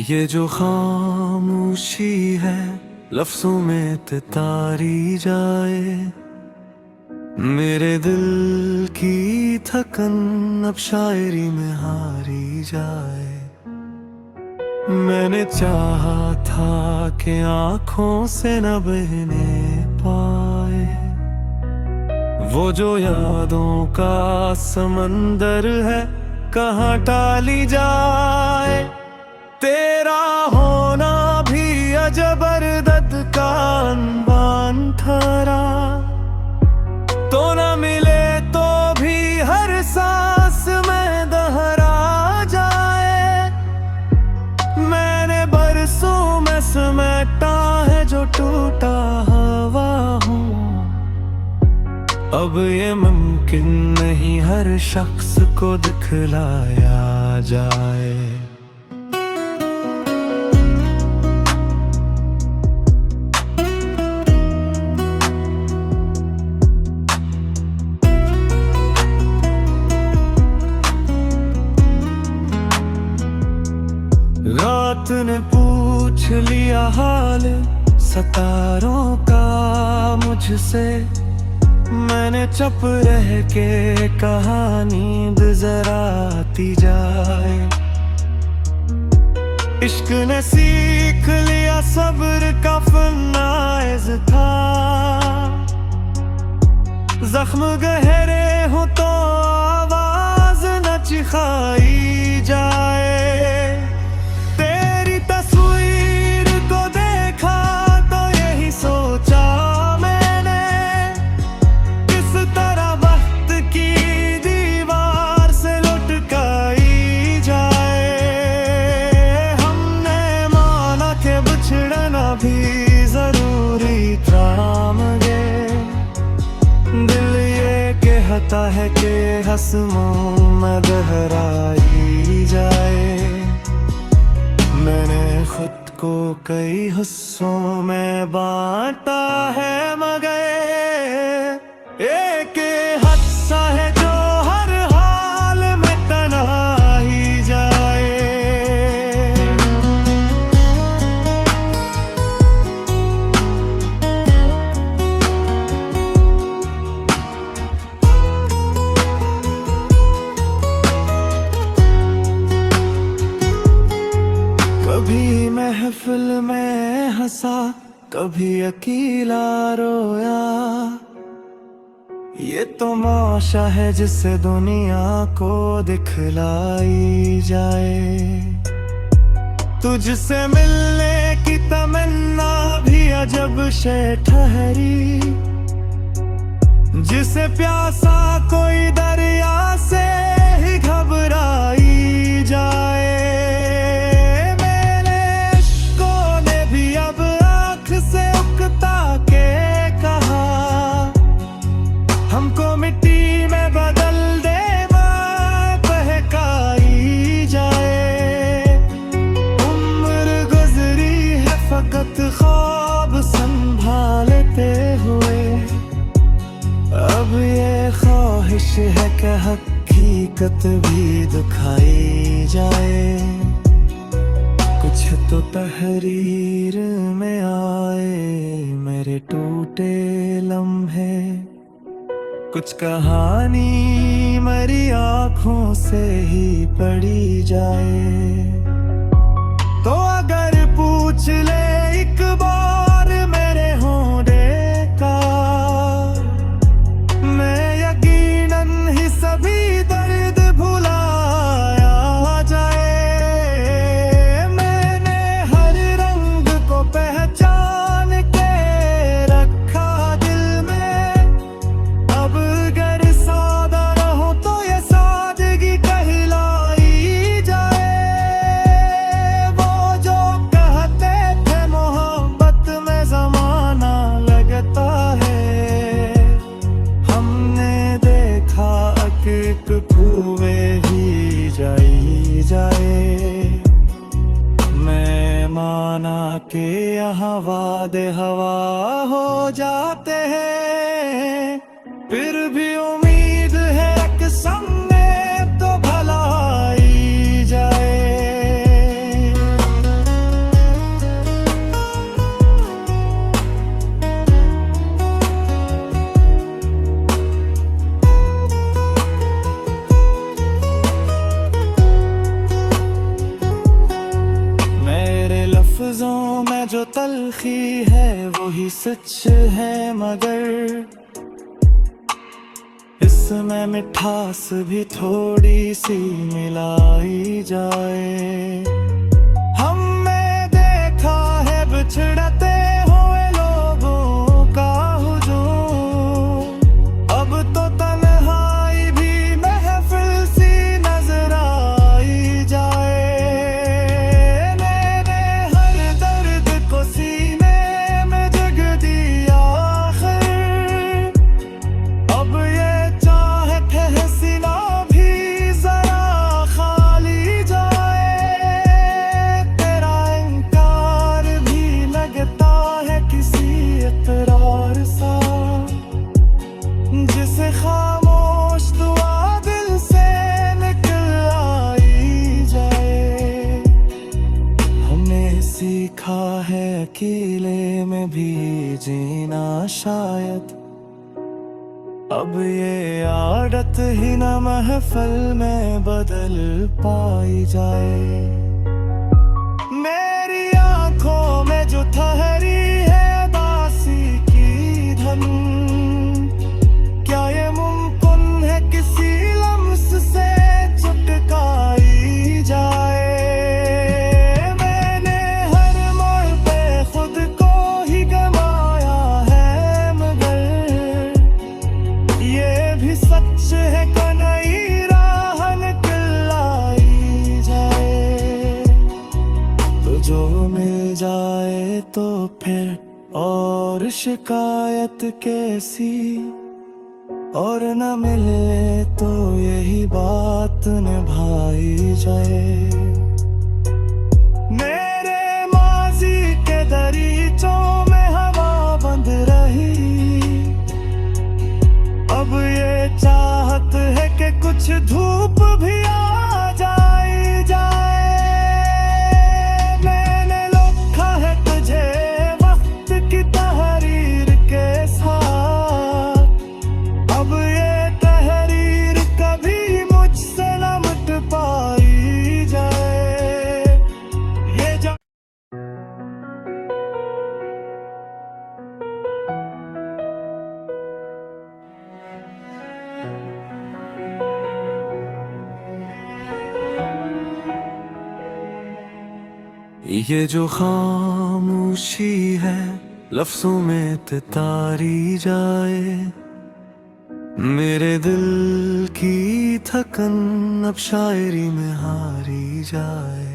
ये जो खामोशी है लफ्जों में तारी जाए, मेरे दिल की थकन अब शायरी में हारी जाए। मैंने चाहा था कि आंखों से न बहने पाए वो जो यादों का समंदर है, कहाँ टाली जाए। तेरा होना भी अजबर दर्द का अनवान ठहरा, तो न मिले तो भी हर सांस में दोहरा जाए। मैंने बरसों में समेटा है जो टूटा हवा हूँ, अब ये मुमकिन नहीं हर शख्स को दिखलाया जाए। रात ने पूछ लिया हाल सितारों का मुझसे, मैंने चुप रह के कहा नींद जरा आती जाए। इश्क ने सीख लिया सब्र का फनाइज था, जख्म गहरे हो तो आवाज न चिखाई जाए। भी जरूरी थाम गए दिल ये कहता है कि हस्मों में दोहराई जाए। मैंने खुद को कई हिस्सों में बांटा है मगर एक हादसा है जो हर हाल में तन्हा ही जाए। कभी महफिल में हंसा, कभी अकेला रोया, ये तो माशा है जिसे दुनिया को दिखलाई जाए। तुझसे मिलने की तमन्ना भी अजब शे ठहरी, जिसे प्यासा कोई दरिया से ही घबराई जाए। हमको मिट्टी में बदल दे बहकाई जाए। उम्र गुजरी है फकत ख्वाब संभालते हुए, अब ये ख्वाहिश है कि हकीकत भी दिखाई जाए। कुछ तो तहरीर में आए मेरे टूटे लम्हे, कुछ कहानी मरी आँखों से ही पढ़ी जाए। तो अगर पूछ ले एक बार मेरे होने का, मैं यकीनन ही सभी दर्द भुलाया जाए। मैंने हर रंग को पहचान के रखा दिल में, अब अगर सादा रहो तो ये सादगी कहलाई जाए। वो जो कहते थे मोहब्बत में ज़माना लगता है, हमने देखा एक कुएं ही जाई जाए। मैं माना कि यहाँ वादे हवा हो जाते हैं, फिर भी उम्मीद है कि सामने तो भलाई जाए। लफ्जों में जो तलखी है वही सच है, मगर इसमें मिठास भी थोड़ी सी मिलाई जाए। हमने देखा है बिछड़ते हुए लोगों का हुजूम, अब तो तन्हाई भी महफिल सी नजर आई जाए। मैंने हर दर्द को सीने में जग दिया आखिर, अब ये हसीना भी जरा खाली जाए। तेरा इनकार भी लगता है किसी इकरार सा, जिसे खामोश दुआ दिल से निकल आई जाए। हमने सीखा है अकेले में भी जीना शायद, अब ये आदत ही न महफिल में बदल पाई जाए। मेरी आंखों में जो ठहरी है उदासी की धन, क्या ये मुमकिन है किसी लम्स से चुटकाई जाए। मैंने हर मोड़ पे खुद को ही गंवाया है, मगर ये भी सच है कि नई राह निकलाई जाए। तो जो मिल जाए तो फिर और शिकायत कैसी, और न मिले तो यही बात निभाई जाए। मेरे माजी के दरीचों में हवा बंद रही, अब ये चाहत है कि कुछ धूप भी आ जाए। मैंने लिखा है तुझे वक्त की तहरीर के साथ, अब ये तहरीर कभी मुझसे न मिट पाई जाए। ये जो ये जो खामोशी है लफ्जों में तारी जाए, मेरे दिल की थकन अब शायरी में हारी जाए।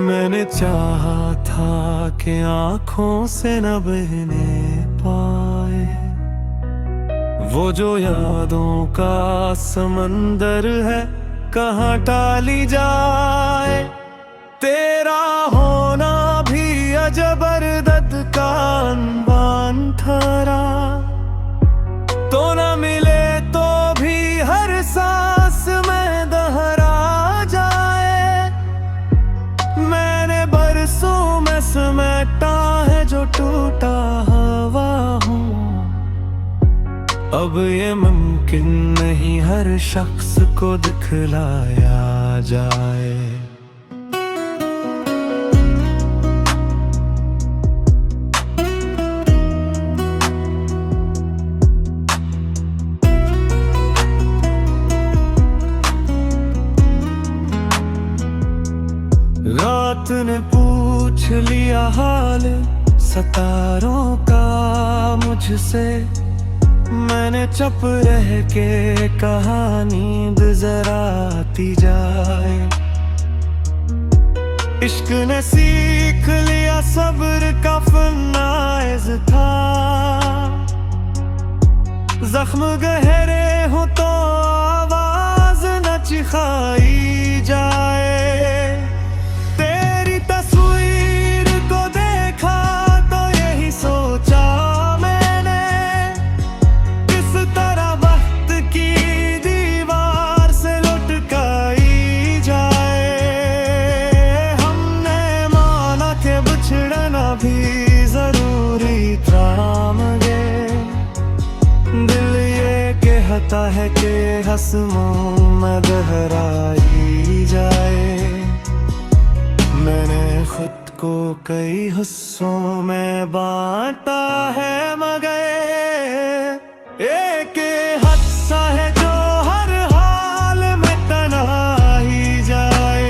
मैंने चाहा था कि आंखों से न बहने पाए वो जो यादों का समंदर है, कहाँ टाली जाए। तेरा होना भी अजबर दर्द का अनवान ठहरा, तो न मिले तो भी हर सांस में दोहरा जाए। मैंने बरसों में समेटा है जो टूटा हवा हूँ, अब ये मुमकिन नहीं हर शख्स को दिखलाया जाए। रात ने पूछ लिया हाल सितारों का मुझसे, मैंने चुप रह के कहा नींद जरा आती जाए। इश्क ने सीख लिया सब्र का फनाइज था, जख्म गहरे हो तो आवाज न चिखाई जाए। तेरी तस्वीर को देखा तो यही सोचा मैंने, किस तरह वक्त की दीवार से लुटकाई जाए। हमने माना के बिछड़ना भी जरूरी था, मगर दिल ये कहता है कि हस्मों में दोहराई जाए। मैंने खुद को कई हिस्सों में बांटा है, मगर एक हादसा है जो हर हाल में तन्हा ही जाए।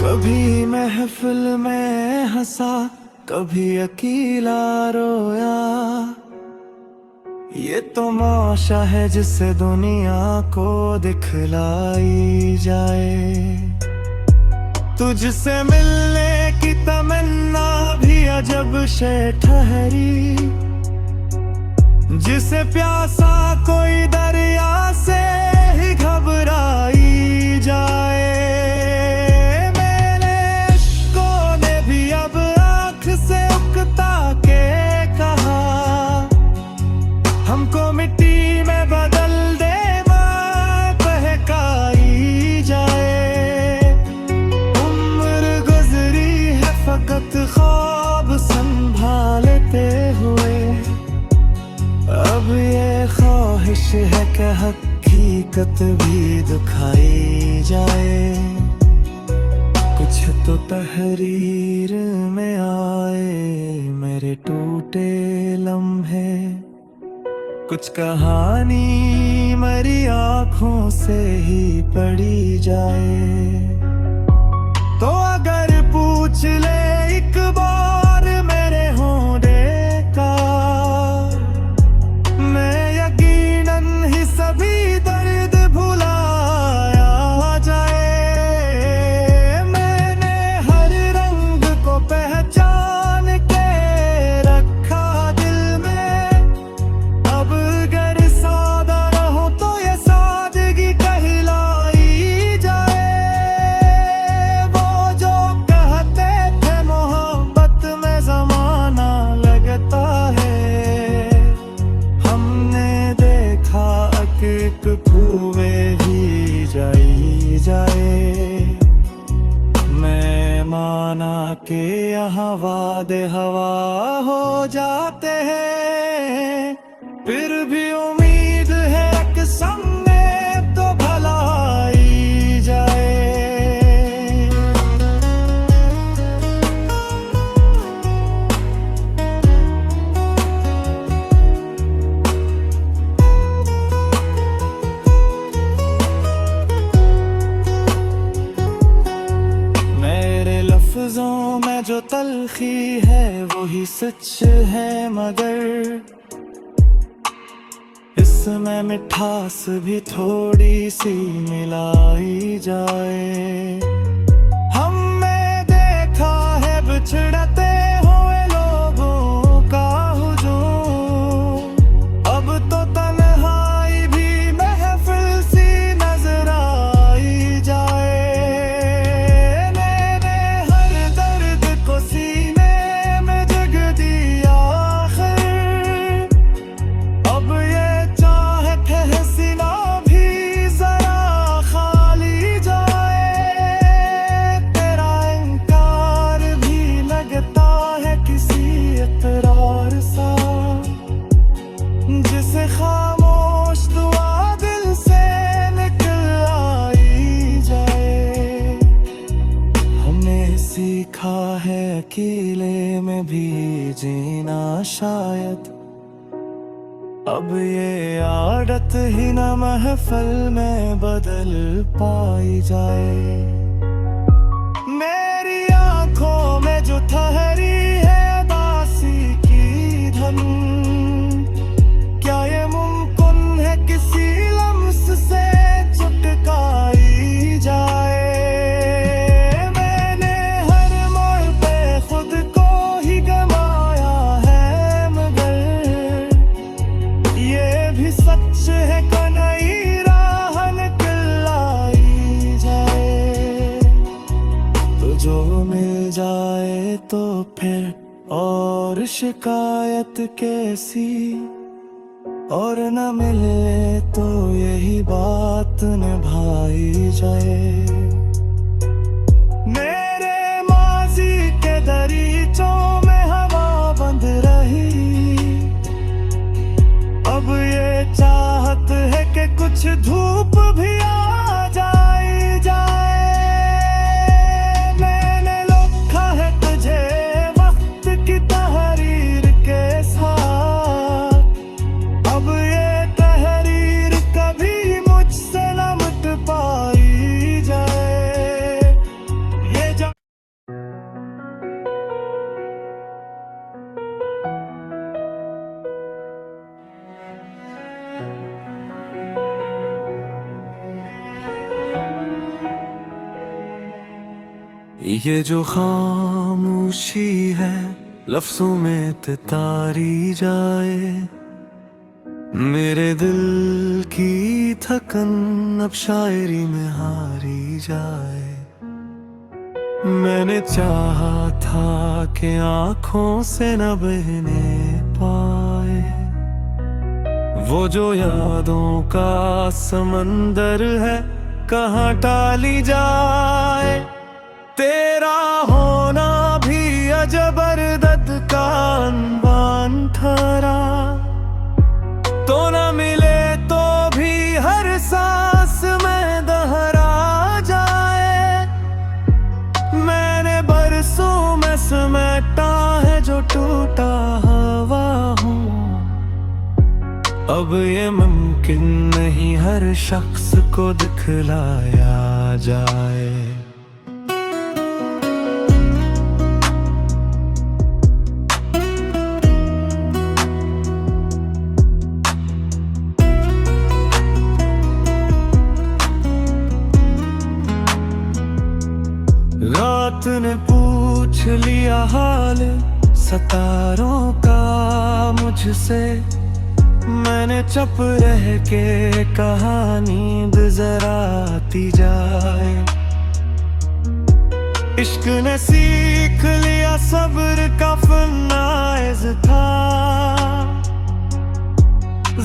कभी महफिल में हंसा, कभी अकेला रोया, ये तो तमाशा है जिसे दुनिया को दिखलाई जाए। तुझसे मिलने की तमन्ना भी अजब से ठहरी, जिसे प्यासा कोई दरिया से ही घबराई जाए। मेरे इश्कों ने भी अब आँख से उकता के कहा, हमको मिट्टी में बदल दे, बहकाई जाए। उम्र गुजरी है फकत ख्वाब संभालते हुए, अब ये ख्वाहिश है कि हकीकत भी दिखाई जाए। कुछ तो तहरीर में आए मेरे टूटे लम्हे, कुछ कहानी मरी आँखों से ही पढ़ी जाए। तो अगर पूछ ले एक बार मेरे होने का, मैं यकीनन ही सभी दर्द भुलाया जाए। मैंने हर रंग को पहचान के रखा दिल में, अब अगर सादा रहो तो ये सादगी कहलाई जाए। वो जो कहते थे मोहब्बत में ज़माना लगता है, हमने देखा एक कुएं ही जाई जाए। मैं माना कि यहाँ वादे हवा हो जाते हैं, फिर भी उम्मीद है कि सामने तो भलाई जाए। मेरे लफ्जों में जो तलखी है वही सच है, मगर इसमें मिठास भी थोड़ी सी मिलाई जाए। हमने देखा है बिछड़ते हुए लोगों का हुजूम, अब तो तन्हाई भी महफिल सी नजर आई जाए। मैंने हर दर्द को सीने में जग दिया आखिर, अब ये चाहत है सीना भी जरा खाली जाए। तेरा इनकार भी लगता है किसी इकरार सा, जिसे खामोश दुआ दिल से निकल आई जाए। हमने सीखा है अकेले में भी जीना शायद, अब ये आदत ही न महफिल में बदल पाई जाए। मेरी आंखों में जो ठहरी है दासी की धन, क्या ये मुमकिन है किसी लम्स से चुटकाई जाए। मैंने हर मोड़ पे खुद को ही गमाया है, मगर ये भी सच है कि नई राह निकलाई जाए। तो जो मिल जाए तो फिर और शिकायत कैसी, और न मिले तो यही बात निभाई जाए। मेरे धूप भी आ जाए मैंने लिखा है तुझे वक्त की तहरीर के साथ। अब ये तहरीर कभी मुझसे न मिट पाई जाए। ये ये जो खामोशी है लफ्जों में तारी जाए, मेरे दिल की थकन अब शायरी में हारी जाए। मैंने चाहा था कि आंखों से न बहने पाए वो जो यादों का समंदर है, कहाँ टाली जाए। तेरा होना भी अजबरदस्त का अनवान ठहरा, तो न मिले तो भी हर सांस में दोहरा जाए। मैंने बरसों में समेटा है जो टूटा हवा हूँ, अब ये मुमकिन नहीं हर शख्स को दिखलाया जाए। रात ने पूछ लिया हाल सितारों का मुझसे, मैंने चुप रह के कहा नींद जरा आती जाए। इश्क ने सीख लिया सब्र का फनाइज था,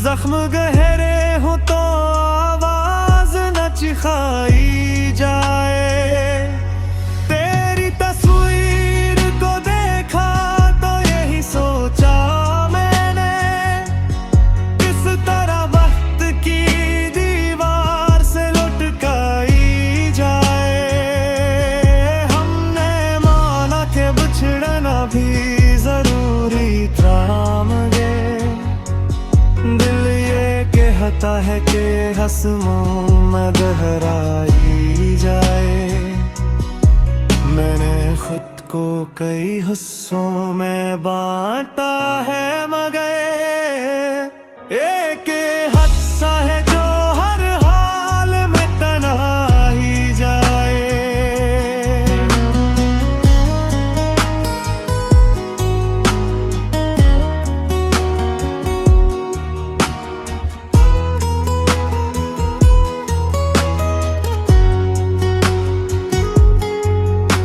जख्म गहरे हो तो आवाज न चिखाई जाए। भी जरूरी थाम गए दिल ये कहता है कि हस्मों में गहराई जाए। मैंने खुद को कई हिस्सों में बांटा है मगर एक हादसा है जो हर हाल में तन्हा ही जाए।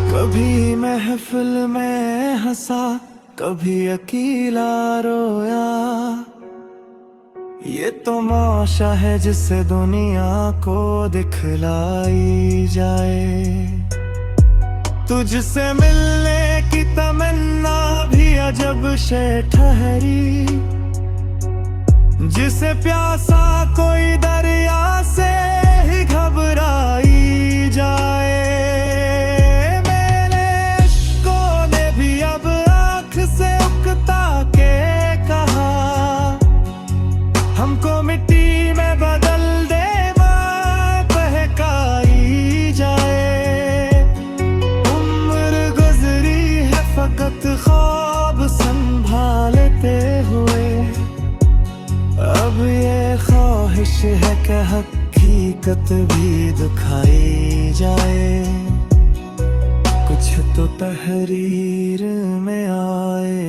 कभी महफिल में हंसा, कभी अकेला रोया, ये तो माशा है जिसे दुनिया को दिखलाई जाए। तुझसे मिलने की तमन्ना भी अजब शे ठहरी, जिसे प्यासा कोई दरिया से ही घबराई जाए। हमको मिट्टी में बदल दे बहकाई जाए। उम्र गुजरी है फकत ख्वाब संभालते हुए, अब ये ख्वाहिश है कि हकीकत भी दिखाई जाए। कुछ तो तहरीर में आए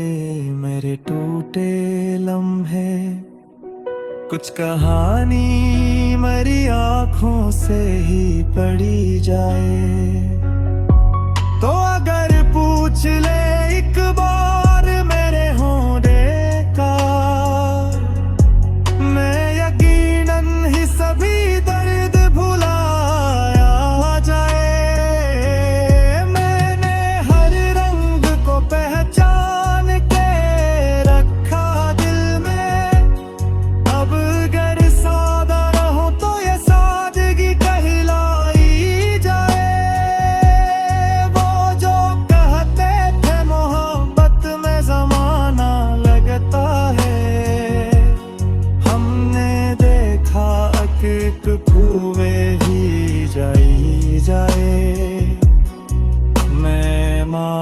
मेरे टूटे लम्हे, कुछ कहानी मरी आँखों से ही पढ़ी जाए। तो अगर पूछ ले एक बार मेरे होने का, मैं यकीनन ही सभी दर्द भुलाया जाए। मैंने हर रंग को पहचान के रखा दिल में, अब अगर सादा रहो तो ये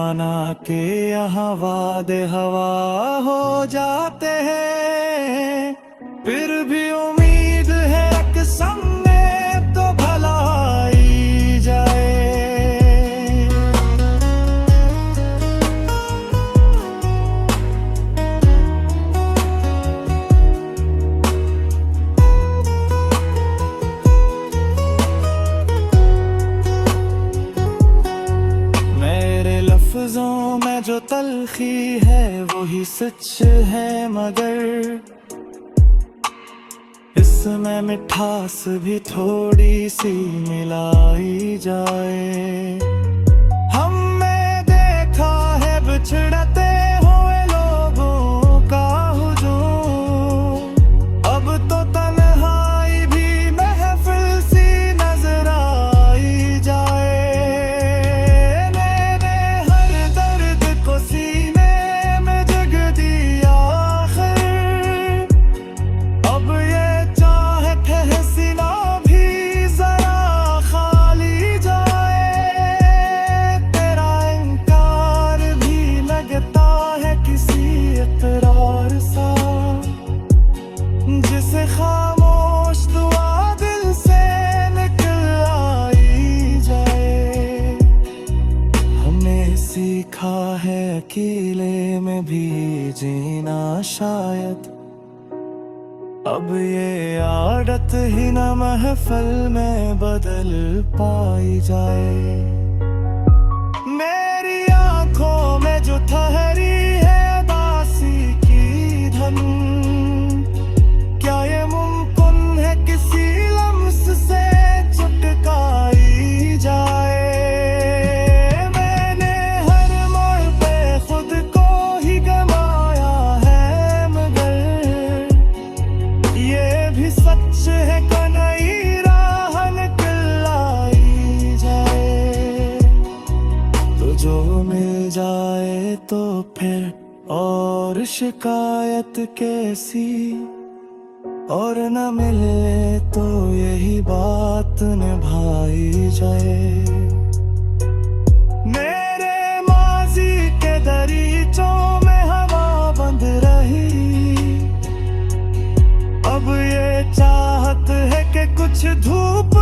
माना कि यहाँ वादे हवा हो जाते हैं, फिर भी उम्मीद है कि सामने तो भला ही जाए। मेरे लफ्जों में जो तलखी है वही सच है, मगर इसमें मिठास भी थोड़ी सी मिलाई जाए। हमने देखा है बिछड़ते हुए लोगों का हुजूम, अब तो तन्हाई भी महफिल सी नजर आई जाए। मैंने हर दर्द को सीने में जग दिया आखिर, अब ये हसीना भी जरा खाली जाए। तेरा इनकार भी लगता है किसी इकरार सा, जिसे खामोश दुआ दिल से निकल आई जाए। हमने सीखा है अकेले में भी जीना शायद, अब ये आदत ही न महफिल में बदल पाई जाए। मेरी आंखों में जो ठहरी है उदासी की धन, क्या ये मुमकिन है किसी लम्स से चुटकाई जाए। मैंने हर मोड़ पे खुद को ही गमाया है, मगर ये भी सच है कि नई राह निकल आई जाए। तो जो मिल जाए तो फिर और शिकायत कैसी, और न मिले तो यही बात निभाई जाए। मेरे माजी के दरीचों में हवा बंद रही, अब ये चाहत है कि कुछ धूप